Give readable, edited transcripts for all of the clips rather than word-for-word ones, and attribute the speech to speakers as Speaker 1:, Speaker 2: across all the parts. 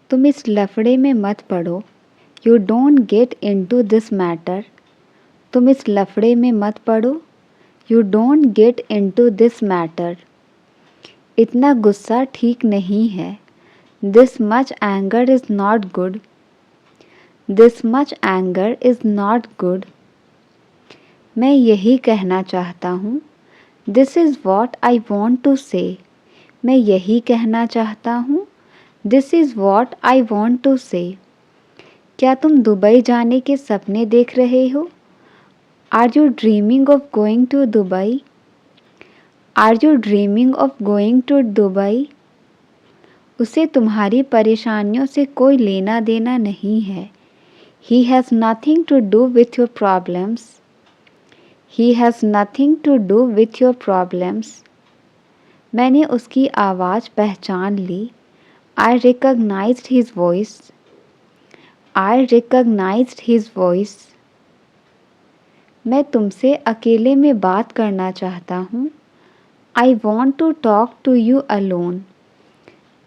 Speaker 1: तुम इस लफड़े में मत पड़ो। You don't get into this matter. तुम इस लफड़े में मत पड़ो। You don't get into this matter. इतना गुस्सा ठीक नहीं है। This much anger is not good. This much anger is not good. मैं यही कहना चाहता हूँ। This is what I want to say. मैं यही कहना चाहता हूँ। This is what I want to say. क्या तुम दुबई जाने के सपने देख रहे हो? Are you dreaming of going to Dubai? Are you dreaming of going to Dubai? उसे तुम्हारी परेशानियों से कोई लेना देना नहीं है। He has nothing to do with your problems. He has nothing to do with your problems. मैंने उसकी आवाज़ पहचान ली। I recognized his voice. I recognized his voice. मैं तुमसे अकेले में बात करना चाहता हूँ। I want to talk to you alone.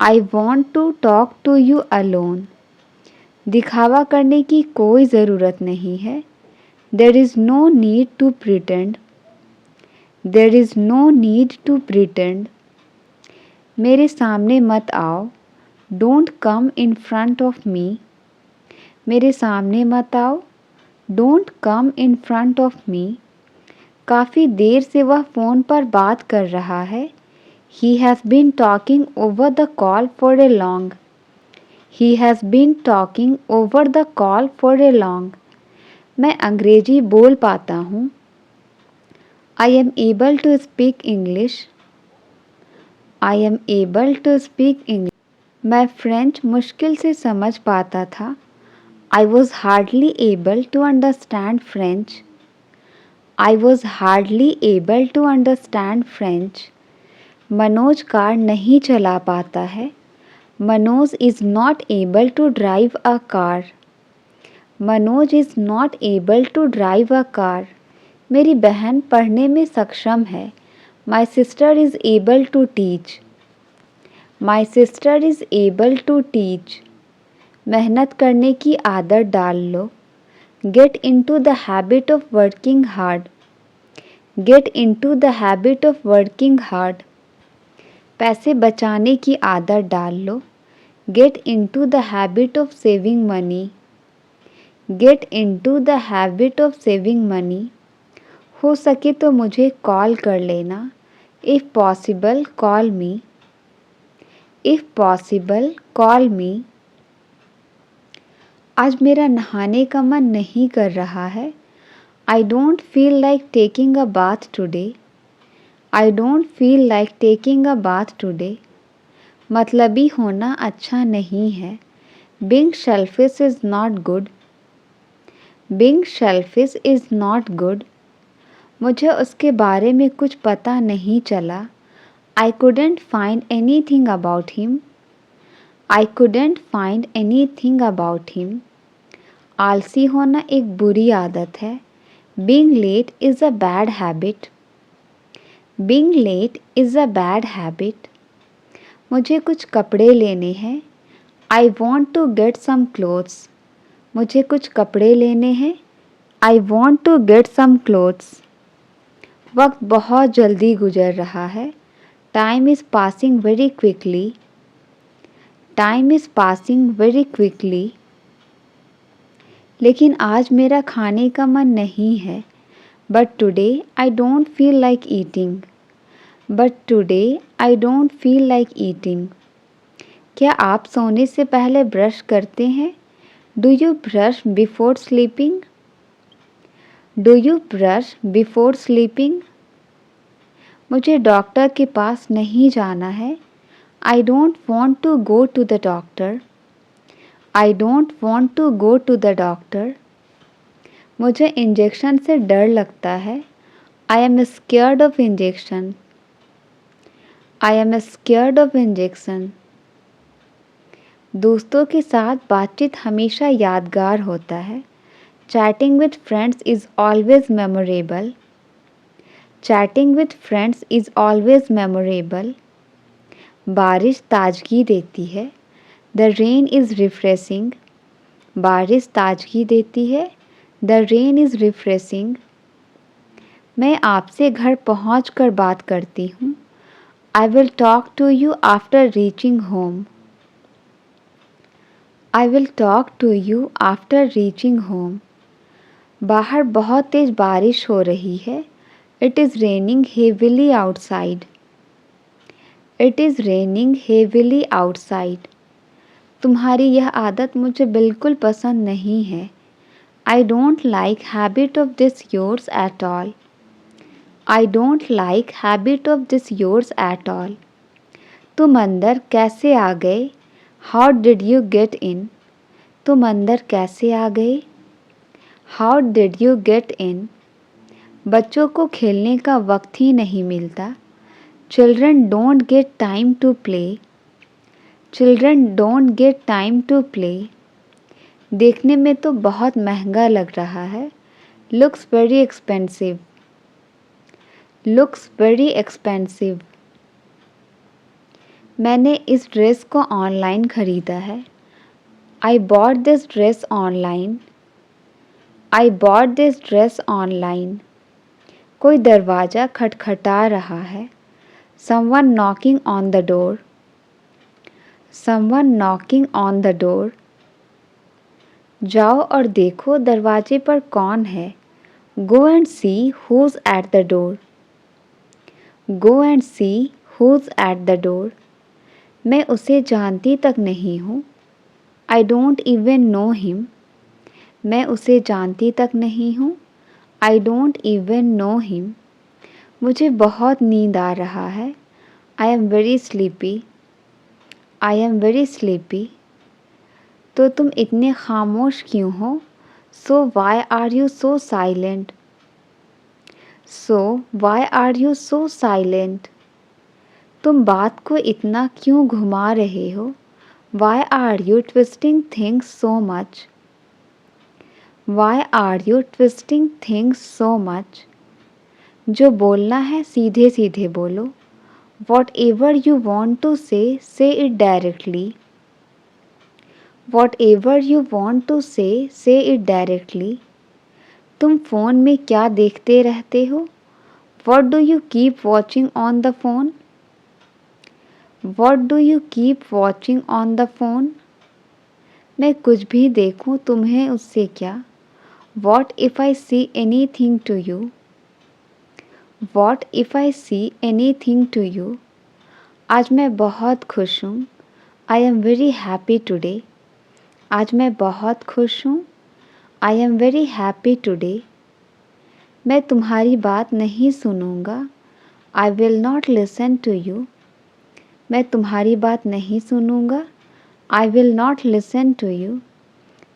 Speaker 1: I want to talk to you alone. दिखावा करने की कोई ज़रूरत नहीं है। There is no need to pretend. There is no need to pretend. मेरे सामने मत आओ। Don't come in front of me. मेरे सामने मत आओ। Don't come in front of me. काफ़ी देर से वह फ़ोन पर बात कर रहा है। He has been talking over the call for a long. He has been talking over the call for a long. मैं अंग्रेजी बोल पाता हूँ। I am able to speak English. I am able to speak English. मैं French मुश्किल से समझ पाता था। I was hardly able to understand French. I was hardly able to understand French. Manoj car नहीं चला पाता है। Manoj is not able to drive a car. Manoj is not able to drive a car. मेरी बहन पढ़ने में सक्षम है। My sister is able to teach. My sister is able to teach. मेहनत करने की आदत डाल लो। Get into the habit of working hard. Get into the habit of working hard. पैसे बचाने की आदत डाल लो। Get into the habit of saving money. Get into the habit of saving money. हो सके तो मुझे कॉल कर लेना। If possible, call me. If possible, call me. आज मेरा नहाने का मन नहीं कर रहा है। I don't feel like taking a bath today. I don't feel like taking a bath today. मतलबी होना अच्छा नहीं है। Being selfish is not good. Being selfish is not good. मुझे उसके बारे में कुछ पता नहीं चला। I couldn't find anything about him. I couldn't find anything about him. आलसी होना एक बुरी आदत है। Being late is a bad habit. Being late is a bad habit. मुझे कुछ कपड़े लेने हैं। I want to get some clothes. मुझे कुछ कपड़े लेने हैं। I want to get some clothes. वक्त बहुत जल्दी गुजर रहा है। Time is passing very quickly. Time is passing very quickly. लेकिन आज मेरा खाने का मन नहीं है। But today I don't feel like eating. But today I don't feel like eating. क्या आप सोने से पहले ब्रश करते हैं? Do you brush before sleeping? Do you brush before sleeping? मुझे डॉक्टर के पास नहीं जाना है। I don't want to go to the doctor. I don't want to go to the doctor. मुझे इंजेक्शन से डर लगता है। I am scared of injection. I am scared of injection. दोस्तों के साथ बातचीत हमेशा यादगार होता है। Chatting with friends is always memorable. Chatting with friends is always memorable. बारिश ताजगी देती है। द रेन इज़ रिफ्रेशिंग, बारिश ताजगी देती है। The rain is refreshing. मैं आपसे घर पहुँच कर बात करती हूँ। I will talk to you after reaching home. I will talk to you after reaching home. बाहर बहुत तेज बारिश हो रही है। It is raining heavily outside. It is raining heavily outside. तुम्हारी यह आदत मुझे बिल्कुल पसंद नहीं है। I don't like habit of this yours at all. I don't like habit of this yours at all. तुम अंदर कैसे आ गए? How did you get in? तुम अंदर कैसे आ गए? How did you get in? बच्चों को खेलने का वक्त ही नहीं मिलता। Children don't get time to play. Children don't get time to play. देखने में तो बहुत महंगा लग रहा है। Looks very expensive. Looks very expensive. मैंने इस ड्रेस को ऑनलाइन खरीदा है। I bought this dress online. I bought this dress online. कोई दरवाज़ा खटखटा रहा है। Someone knocking on the door. Someone knocking on the door. जाओ और देखो दरवाजे पर कौन है। Go and see who's at the door. Go and see who's at the door. मैं उसे जानती तक नहीं हूँ। I don't even know him. मैं उसे जानती तक नहीं हूँ। I don't even know him. मुझे बहुत नींद आ रहा है। I am very sleepy. I am very sleepy. तो तुम इतने खामोश क्यों हो? So why are you so silent? So why are you so silent? तुम बात को इतना क्यों घुमा रहे हो? Why are you twisting things so much? Why are you twisting things so much? जो बोलना है सीधे सीधे बोलो। Whatever you want to say it directly. Whatever you want to say it directly. तुम फ़ोन में क्या देखते रहते हो? What do you keep watching on the phone? What do you keep watching on the phone? मैं कुछ भी देखूं तुम्हें उससे क्या? What if I see anything to you? What if I see anything to you? आज मैं बहुत खुश हूँ। I am very happy today. आज मैं बहुत खुश हूँ। I am very happy today. मैं तुम्हारी बात नहीं सुनूंगा। I will not listen to you. मैं तुम्हारी बात नहीं सुनूंगा। I will not listen to you.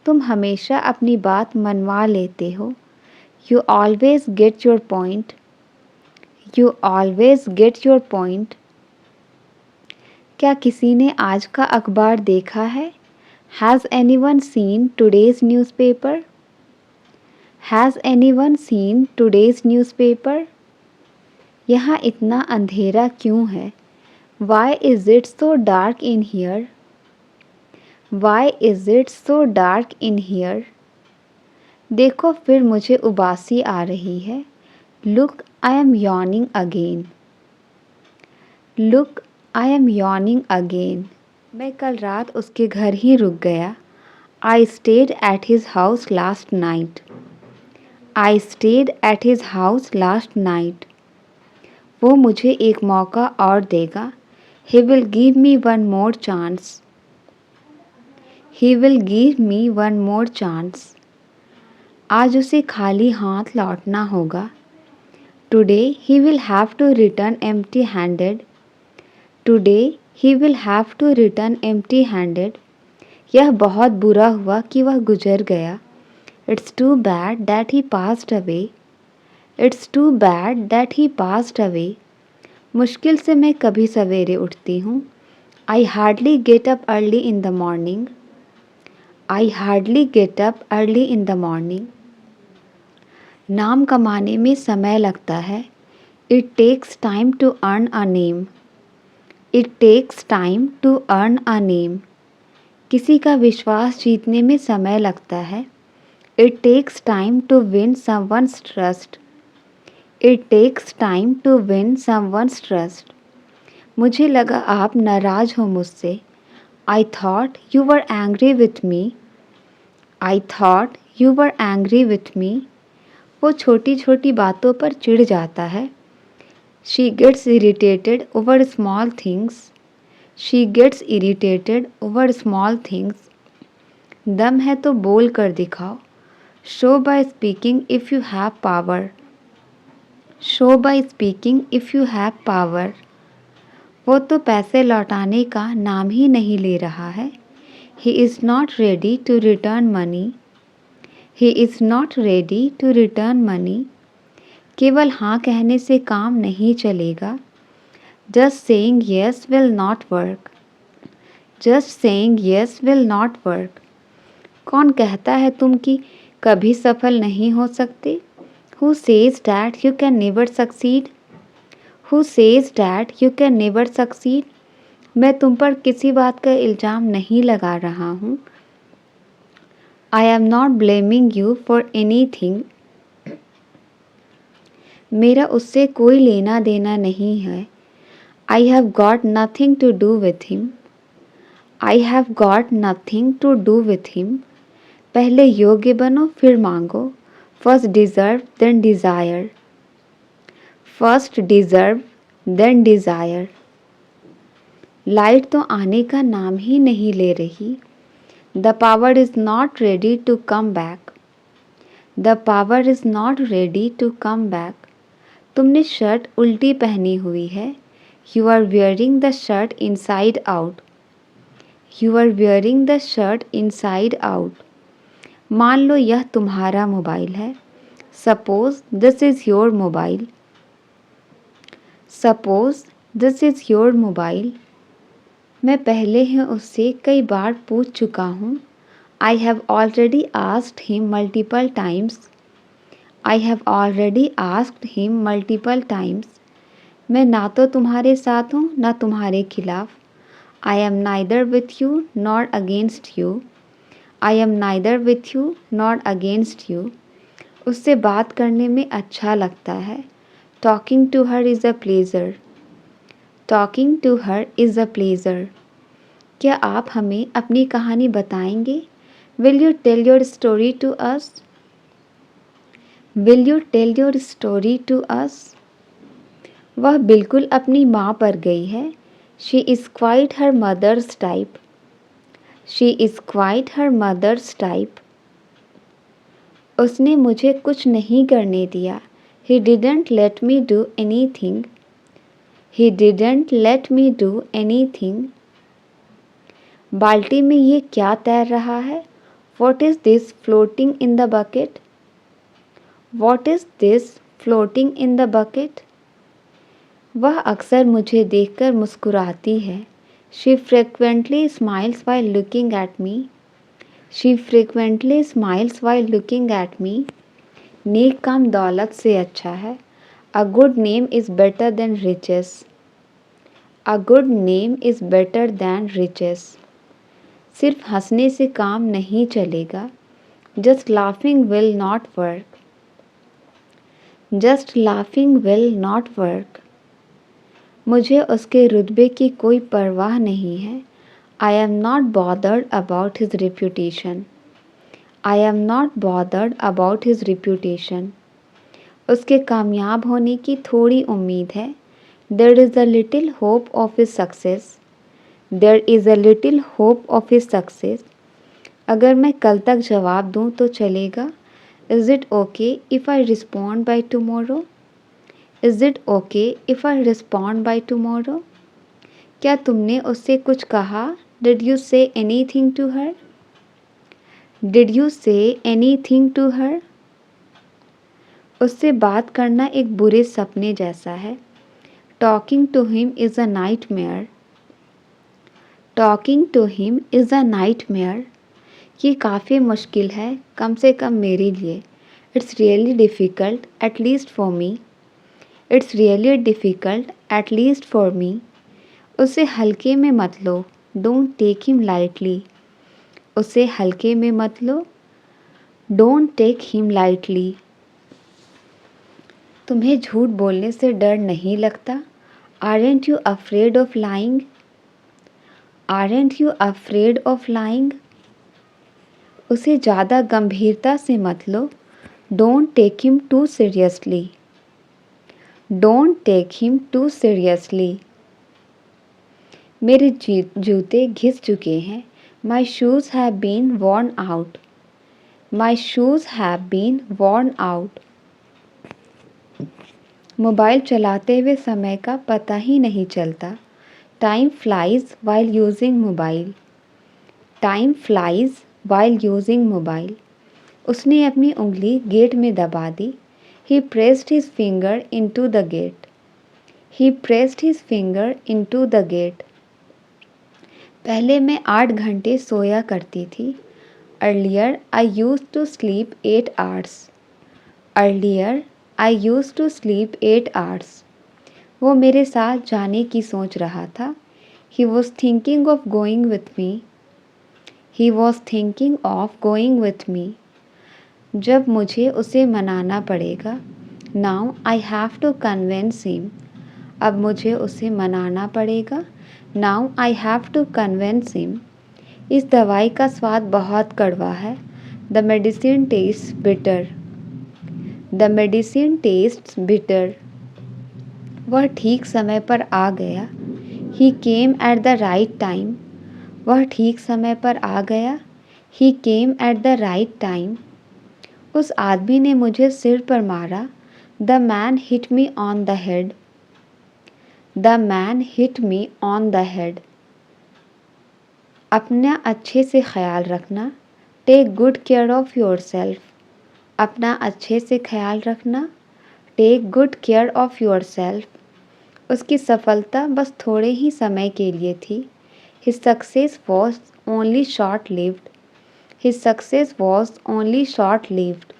Speaker 1: तुम हमेशा अपनी बात मनवा लेते हो। You always get your point. You always get your point. क्या किसी ने आज का अखबार देखा है? Has anyone seen today's newspaper? Has anyone seen today's newspaper? यहाँ इतना अंधेरा क्यों है? Why is it so dark in here? Why is it so dark in here? देखो फिर मुझे उबासी आ रही है। Look, I am yawning again. Look, I am yawning again. मैं कल रात उसके घर ही रुक गया। I stayed at his house last night. I stayed at his house last night. वो मुझे एक मौका और देगा। He will give me one more chance. He will give me one more chance. आज उसे खाली हाथ लौटना होगा। Today he will have to return empty-handed. Today he will have to return empty-handed. यह बहुत बुरा हुआ कि वह गुजर गया। It's too bad that he passed away. It's too bad that he passed away. मुश्किल से मैं कभी सवेरे उठती हूँ। I hardly get up early in the morning. I hardly get up early in the morning. नाम कमाने में समय लगता है। It takes time to earn a name. It takes time to earn a name. किसी का विश्वास जीतने में समय लगता है। It takes time to win someone's trust. It takes time to win someone's trust. मुझे लगा आप नाराज़ हो मुझसे। I thought you were angry with me. I thought you were angry with me. वो छोटी छोटी बातों पर चिढ़ जाता है। She gets irritated over small things. She gets irritated over small things. दम है तो बोल कर दिखाओ। Show by speaking if you have power. Show by speaking if you have power. वो तो पैसे लौटाने का नाम ही नहीं ले रहा है। He is not ready to return money. He is not ready to return money. केवल हाँ कहने से काम नहीं चलेगा। Just saying yes will not work. Just saying yes will not work. कौन कहता है तुम कि कभी सफल नहीं हो सकते? Who says that you can never succeed? Who says that you can never succeed? मैं तुम पर किसी बात का इल्ज़ाम नहीं लगा रहा हूँ। I am not blaming you for anything. मेरा उससे कोई लेना देना नहीं है। I have got nothing to do with him. I have got nothing to do with him. पहले योग्य बनो फिर मांगो। First deserve then desire. First deserve then desire. Light तो आने का नाम ही नहीं ले रही। The power is not ready to come back. The power is not ready to come back. तुमने शर्ट उल्टी पहनी हुई है। You are wearing the shirt inside out. You are wearing the shirt inside out. मान लो यह तुम्हारा mobile है। Suppose this is your mobile. Suppose this is your mobile. मैं पहले ही उससे कई बार पूछ चुका हूँ। I have already asked him multiple times. I have already asked him multiple times. मैं ना तो तुम्हारे साथ हूँ ना तुम्हारे खिलाफ। I am neither with you nor against you. I am neither with you nor against you. उससे बात करने में अच्छा लगता है। Talking to her is a pleasure. Talking to her is a pleasure. क्या आप हमें अपनी कहानी बताएंगे? Will you tell your story to us? Will you tell your story to us? वह बिल्कुल अपनी माँ पर गई है। She is quite her mother's type. She is quite her mother's type. उसने मुझे कुछ नहीं करने दिया। He didn't let me do anything. He didn't let me do anything. बाल्टी में ये क्या तैर रहा है? What is this floating in the bucket? What is this floating in the bucket? वह अक्सर मुझे देखकर मुस्कुराती है। She frequently smiles while looking at me. She frequently smiles while looking at me. नेक काम दौलत से अच्छा है। A good name is better than riches. A good name is better than riches. सिर्फ हंसने से काम नहीं चलेगा। Just laughing will not work. Just laughing will not work. मुझे उसके रुतबे की कोई परवाह नहीं है। I am not bothered about his reputation. I am not bothered about his reputation. उसके कामयाब होने की थोड़ी उम्मीद है। There is a little hope of his success. There is a little hope of his success. अगर मैं कल तक जवाब दूँ तो चलेगा? Is it okay if I respond by tomorrow? Is it okay if I respond by tomorrow? क्या तुमने उससे कुछ कहा? Did you say anything to her? Did you say anything to her? उससे बात करना एक बुरे सपने जैसा है। Talking to him is a nightmare. Talking to him is a nightmare. ये काफ़ी मुश्किल है, कम से कम मेरे लिए। It's really difficult, at least for me. It's really difficult, at least for me. उसे हल्के में मत लो। Don't take him lightly. उसे हल्के में मत लो। Don't take him lightly. तुम्हें झूठ बोलने से डर नहीं लगता? Aren't you afraid of lying? Aren't you afraid of lying? उसे ज़्यादा गंभीरता से मत लो। Don't take him too seriously. Don't take him too seriously. मेरे जूते घिस चुके हैं। My shoes have been worn out. My shoes have been worn out. Mobile चलाते हुए समय का पता ही नहीं चलता। Time flies while using mobile. Time flies while using mobile. उसने अपनी उंगली गेट में दबा दी। He pressed his finger into the gate. He pressed his finger into the gate. पहले मैं 8 घंटे सोया करती थी। Earlier I used to sleep 8 hours. Earlier I used to sleep 8 hours. वो मेरे साथ जाने की सोच रहा था। He was thinking of going with me. He was thinking of going with me. जब मुझे उसे मनाना पड़ेगा। Now I have to convince him. अब मुझे उसे मनाना पड़ेगा। Now I have to convince him. इस दवाई का स्वाद बहुत कड़वा है। The medicine tastes bitter. The medicine tastes bitter. वह ठीक समय पर आ गया। He came at the right time. वह ठीक समय पर आ गया। He came at the right time. उस आदमी ने मुझे सिर पर मारा। The man hit me on the head. The man hit me on the head. अपना अच्छे से ख्याल रखना। Take good care of yourself. अपना अच्छे से ख्याल रखना। Take good care of yourself. उसकी सफलता बस थोड़े ही समय के लिए थी। His success was only short-lived. His success was only short-lived.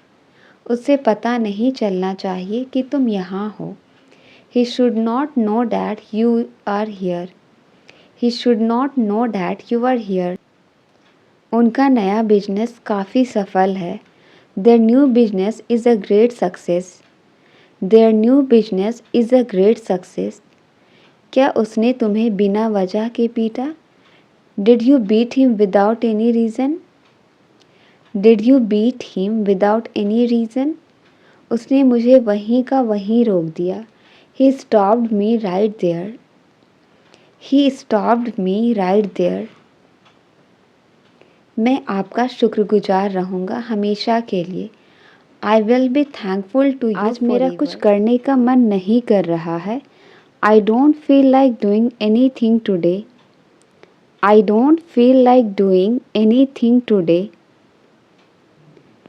Speaker 1: उसे पता नहीं चलना चाहिए कि तुम यहाँ हो। He should not know that you are here. He should not know that you are here. उनका नया बिजनेस काफ़ी सफल है। Their new business is a great success. Their new business is a great success. क्या उसने तुम्हें बिना वजह के पीटा? Did you beat him without any reason? Did you beat him without any reason? उसने मुझे वहीं का वहीं रोक दिया। He stopped me right there. He stopped me right there. मैं आपका शुक्रगुजार रहूँगा हमेशा के लिए। I will be thankful to you. आज मेरा कुछ करने का मन नहीं कर रहा है। I don't feel like doing anything today. I don't feel like doing anything today.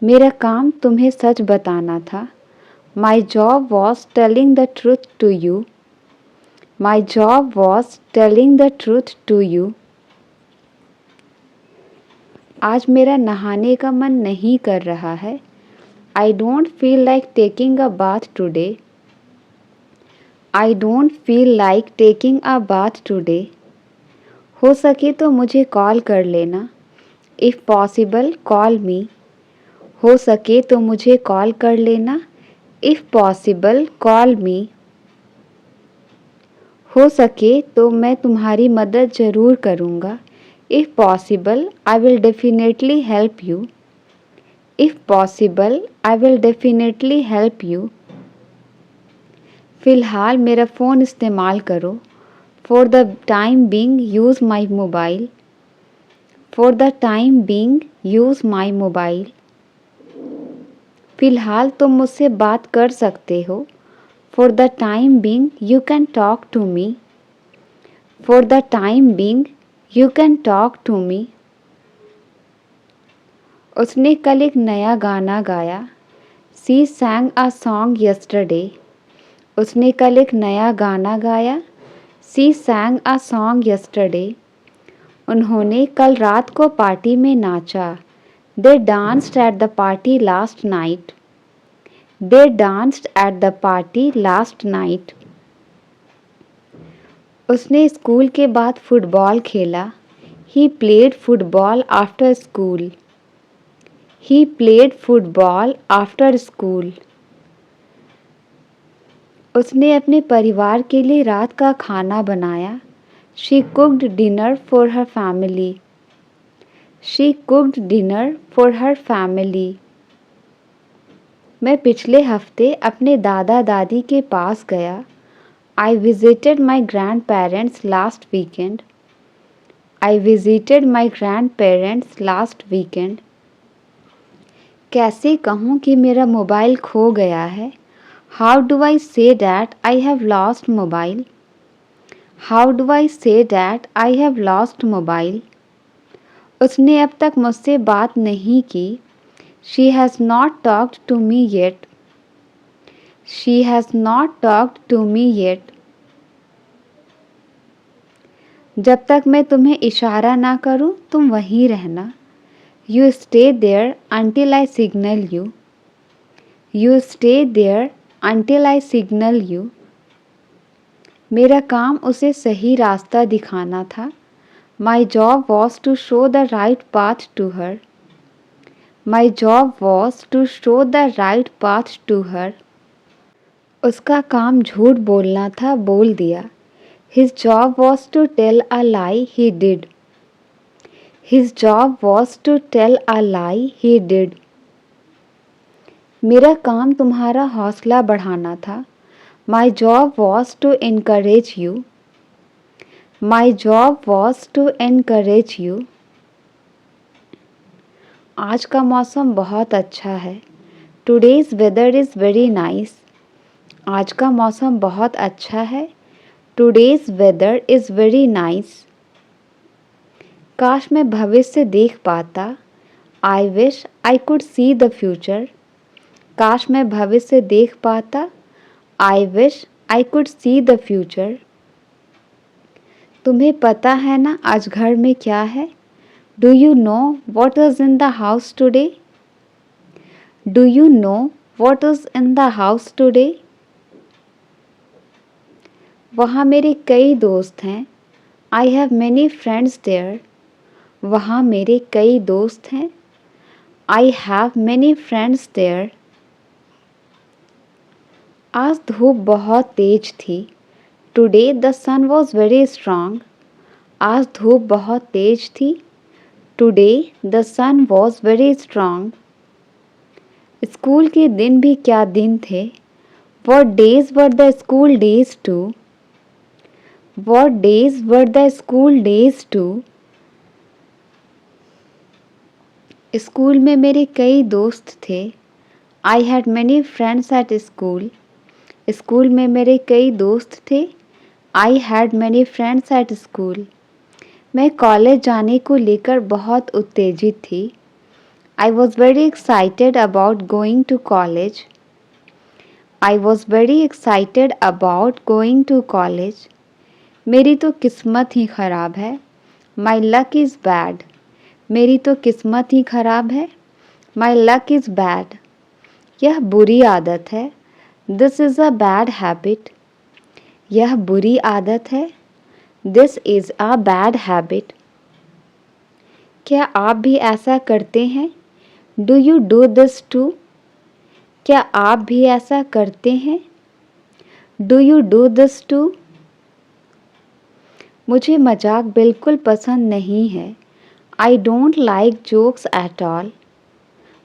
Speaker 1: मेरा काम तुम्हें सच बताना था। My job was telling the truth to you. My job was telling the truth to you. आज मेरा नहाने का मन नहीं कर रहा है। I don't feel like taking a bath today. I don't feel like taking a bath today. हो सके तो मुझे कॉल कर लेना। If possible, call me. हो सके तो मुझे कॉल कर लेना। If possible, call me. हो सके तो मैं तुम्हारी मदद ज़रूर करूँगा। If possible, I will definitely help you. If possible, I will definitely help you. फ़िलहाल मेरा फ़ोन इस्तेमाल करो। For the time being, use my mobile. For the time being, use my mobile. फ़िलहाल तुम मुझसे बात कर सकते हो। For the time being, you can talk to me. For the time being, you can talk to me. उसने कल एक नया गाना गाया। She sang a song yesterday. उसने कल एक नया गाना गाया। She sang a song yesterday. उन्होंने कल रात को पार्टी में नाचा। They danced at the party last night. They danced at the party last night. उसने स्कूल के बाद फुटबॉल खेला। He played football after school. He played football after school. उसने अपने परिवार के लिए रात का खाना बनाया. She cooked dinner for her family. She cooked dinner for her family. मैं पिछले हफ्ते अपने दादा दादी के पास गया. I visited my grandparents last weekend. I visited my grandparents last weekend. कैसे कहूँ कि मेरा मोबाइल खो गया है? How do I say that I have lost mobile? How do I say that I have lost mobile? उसने अब तक मुझसे बात नहीं की. She has not talked to me yet. She has not talked to me yet. जब तक मैं तुम्हें इशारा ना करूं, तुम वहीं रहना. You stay there until I signal you. You stay there until I signal you. मेरा काम उसे सही रास्ता दिखाना था. My job was to show the right path to her. My job was to show the right path to her. उसका काम झूठ बोलना था, बोल दिया. His job was to tell a lie, he did. His job was to tell a lie, he did. मेरा काम तुम्हारा हौसला बढ़ाना था. My job was to encourage you. My job was to encourage you. आज का मौसम बहुत अच्छा है. Today's weather is very nice. आज का मौसम बहुत अच्छा है. Today's weather is very nice. काश मैं भविष्य देख पाता. I wish I could see the future. काश मैं भविष्य देख पाता. I wish I could see the future. तुम्हें पता है ना आज घर में क्या है? Do you know what is in the house today? Do you know what is in the house today? वहाँ मेरे कई दोस्त हैं. I have many friends there. वहाँ मेरे कई दोस्त हैं. I have many friends there. आज धूप बहुत तेज थी. Today the sun was very strong. आज धूप बहुत तेज थी. Today the sun was very strong. School के दिन भी क्या दिन थे. What days were the school days too? What days were the school days too? School में मेरे कई दोस्त थे. I had many friends at school. School में मेरे कई दोस्त थे. I had many friends at school. मैं कॉलेज जाने को लेकर बहुत उत्तेजित थी. I was very excited about going to college. I was very excited about going to college. मेरी तो किस्मत ही ख़राब है. My luck is bad. मेरी तो किस्मत ही ख़राब है. My luck is bad. यह बुरी आदत है. This is a bad habit. यह बुरी आदत है. This is a bad habit. क्या आप भी ऐसा करते हैं? Do you do this too? क्या आप भी ऐसा करते हैं? Do you do this too? मुझे मजाक बिल्कुल पसंद नहीं है. I don't like jokes at all.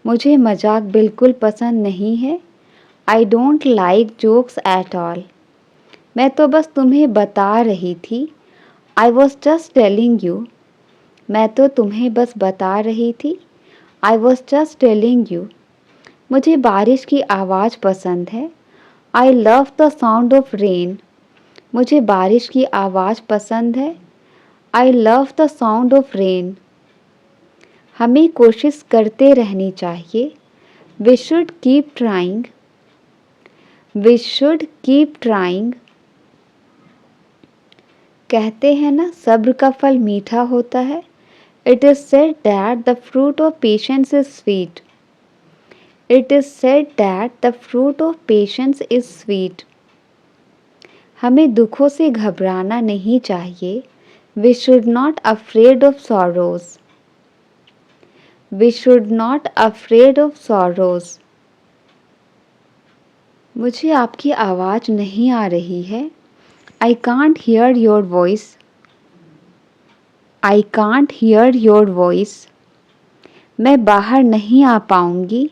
Speaker 1: मुझे मजाक बिल्कुल पसंद नहीं है. I don't like jokes at all. मैं तो बस तुम्हें बता रही थी. I was just telling you. मैं तो तुम्हें बस बता रही थी. I was just telling you. मुझे बारिश की आवाज़ पसंद है. I love the sound of rain. मुझे बारिश की आवाज़ पसंद है. I love the sound of rain. हमें कोशिश करते रहनी चाहिए. We should keep trying. We should keep trying. कहते हैं ना सब्र का फल मीठा होता है. It is said that the fruit of patience is sweet. It is said that the fruit of patience is sweet. हमें दुखों से घबराना नहीं चाहिए. We should not afraid of sorrows. We should not afraid of sorrows. मुझे आपकी आवाज़ नहीं आ रही है. I can't hear your voice. I can't hear your voice. मैं बाहर नहीं आ पाऊँगी.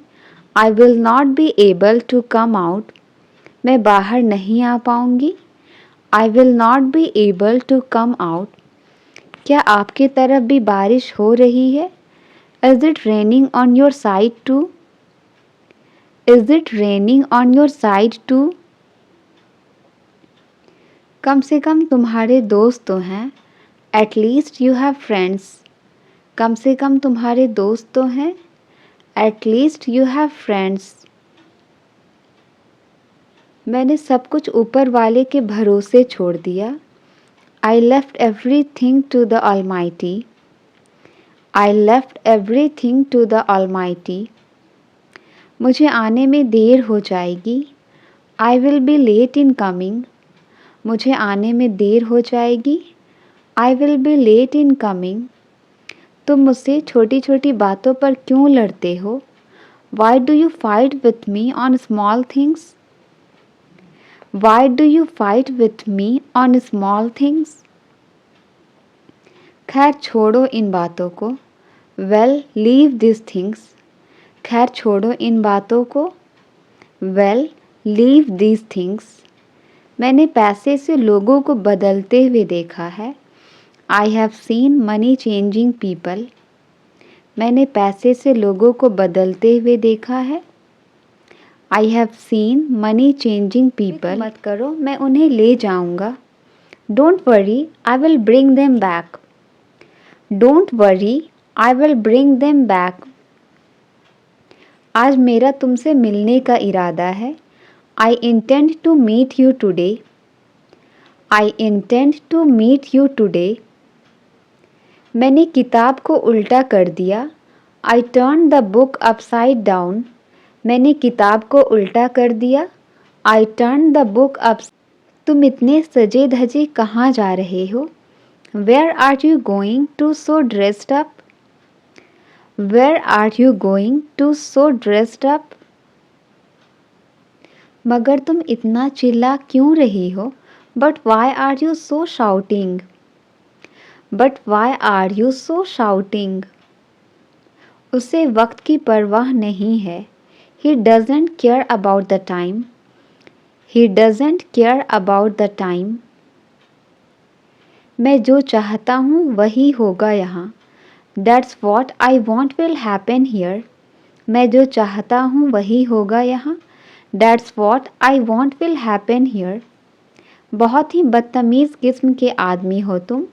Speaker 1: I will not be able to come out. मैं बाहर नहीं आ पाऊँगी. I will not be able to come out. क्या आपकी तरफ भी बारिश हो रही है? Is it raining on your side too? Is it raining on your side too? कम से कम तुम्हारे दोस्त तो हैं. At least you have friends. कम से कम तुम्हारे दोस्त तो हैं. At least you have friends. मैंने सब कुछ ऊपर वाले के भरोसे छोड़ दिया. I left everything to the Almighty. I left everything to the Almighty. मुझे आने में देर हो जाएगी. I will be late in coming. मुझे आने में देर हो जाएगी. I will be late in coming. तुम मुझसे छोटी छोटी बातों पर क्यों लड़ते हो? Why do you fight with me on small things? Why do you fight with me on small things? खैर छोड़ो इन बातों को. Well, leave these things. खैर छोड़ो इन बातों को. Well, leave these things. मैंने पैसे से लोगों को बदलते हुए देखा है. I have seen money changing people. मैंने पैसे से लोगों को बदलते हुए देखा है. I have seen money changing people. मत करो, मैं उन्हें ले जाऊंगा. Don't worry, I will bring them back. Don't worry, I will bring them back. आज मेरा तुमसे मिलने का इरादा है. I intend to meet you today. I intend to meet you today. मैंने किताब को उल्टा कर दिया. I turned the book upside down. मैंने किताब को उल्टा कर दिया. I turned the book up. तुम इतने सजे धजे कहाँ जा रहे हो? Where are you going to so dressed up? Where are you going to so dressed up? मगर तुम इतना चिल्ला क्यों रही हो? But why are you so shouting? But why are you so shouting? उसे वक्त की परवाह नहीं है. He doesn't care about the time. He doesn't care about the time. मैं जो चाहता हूँ वही होगा यहाँ. That's what I want will happen here. मैं जो चाहता हूँ वही होगा यहाँ. That's what I want will happen here. बहुत ही बदतमीज़ किस्म के आदमी हो तुम.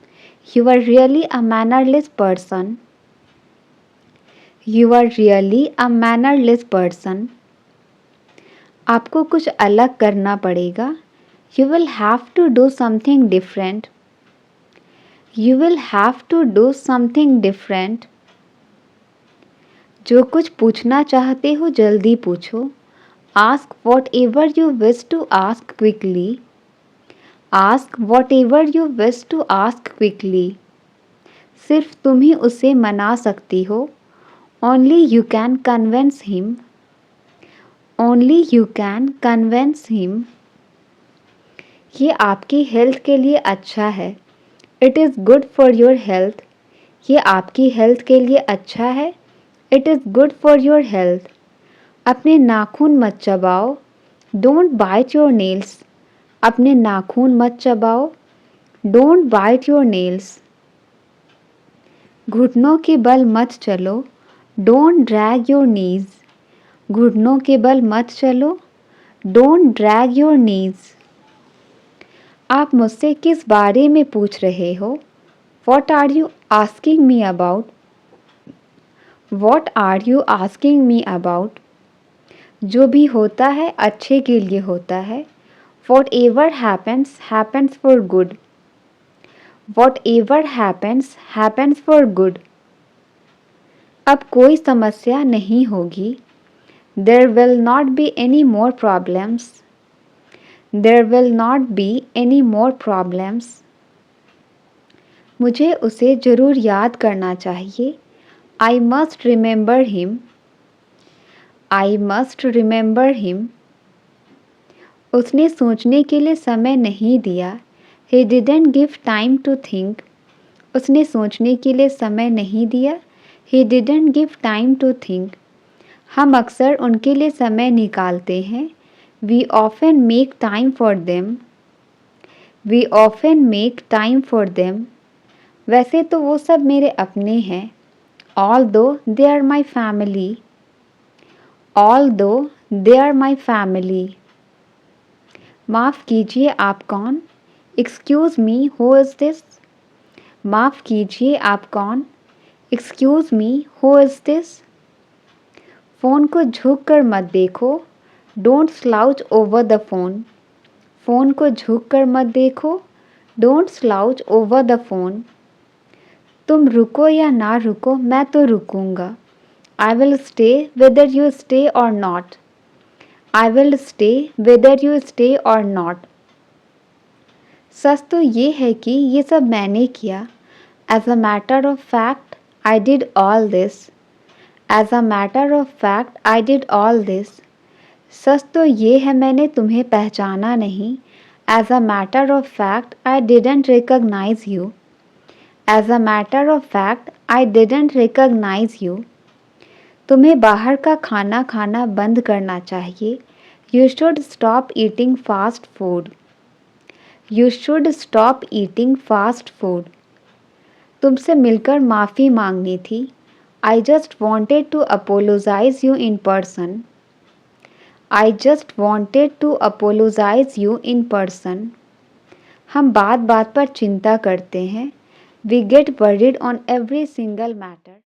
Speaker 1: You are really a mannerless person. You are really a mannerless person. आपको कुछ अलग करना पड़ेगा. You will have to do something different. You will have to do something different. जो कुछ पूछना चाहते हो जल्दी पूछो. Ask whatever you wish to ask quickly. Ask whatever you wish to ask quickly. सिर्फ तुम ही उसे मना सकती हो. Only you can convince him. Only you can convince him. ये आपकी हेल्थ के लिए अच्छा है. It is good for your health. ये आपकी हेल्थ के लिए अच्छा है. It is good for your health. अपने नाखून मत चबाओ. Don't bite your nails. अपने नाखून मत चबाओ. Don't bite your nails. घुटनों के बल मत चलो. Don't drag your knees. घुटनों के बल मत चलो. Don't drag your knees. आप मुझसे किस बारे में पूछ रहे हो? What are you asking me about? What are you asking me about? जो भी होता है अच्छे के लिए होता है. Whatever happens, happens for good. Whatever happens, happens for good. अब कोई समस्या नहीं होगी. There will not be any more problems. There will not be any more problems. मुझे उसे ज़रूर याद करना चाहिए। I must remember him. I must remember him. उसने सोचने के लिए समय नहीं दिया। He didn't give time to think. उसने सोचने के लिए समय नहीं दिया। He didn't give time to think. हम अक्सर उनके लिए समय निकालते हैं। We often make time for them. We often make time for them. वैसे तो वो सब मेरे अपने हैं। Although they are my family. Although they are my family. माफ़ कीजिए, आप कौन? Excuse me, who is this? माफ़ कीजिए, आप कौन? Excuse me, who is this? Phone को झुक कर मत देखो। Don't slouch over the phone. Phone को झुक कर मत देखो। Don't slouch over the phone. तुम रुको या ना रुको, मैं तो रुकूंगा। I will stay whether you stay or not. I will stay whether you stay or not. सच तो ये है कि ये सब मैंने किया। As a matter of fact, I did all this. As a matter of fact, I did all this. सच तो ये है मैंने तुम्हें पहचाना नहीं। As a matter of fact, I didn't recognize you. As a matter of fact, I didn't recognize you. तुम्हें बाहर का खाना खाना बंद करना चाहिए। You should stop eating fast food. You should stop eating fast food. तुमसे मिलकर माफ़ी मांगनी थी। I just wanted to apologize you in person. I just wanted to apologize you in person. हम बात बात पर चिंता करते हैं। We get worried on every single matter.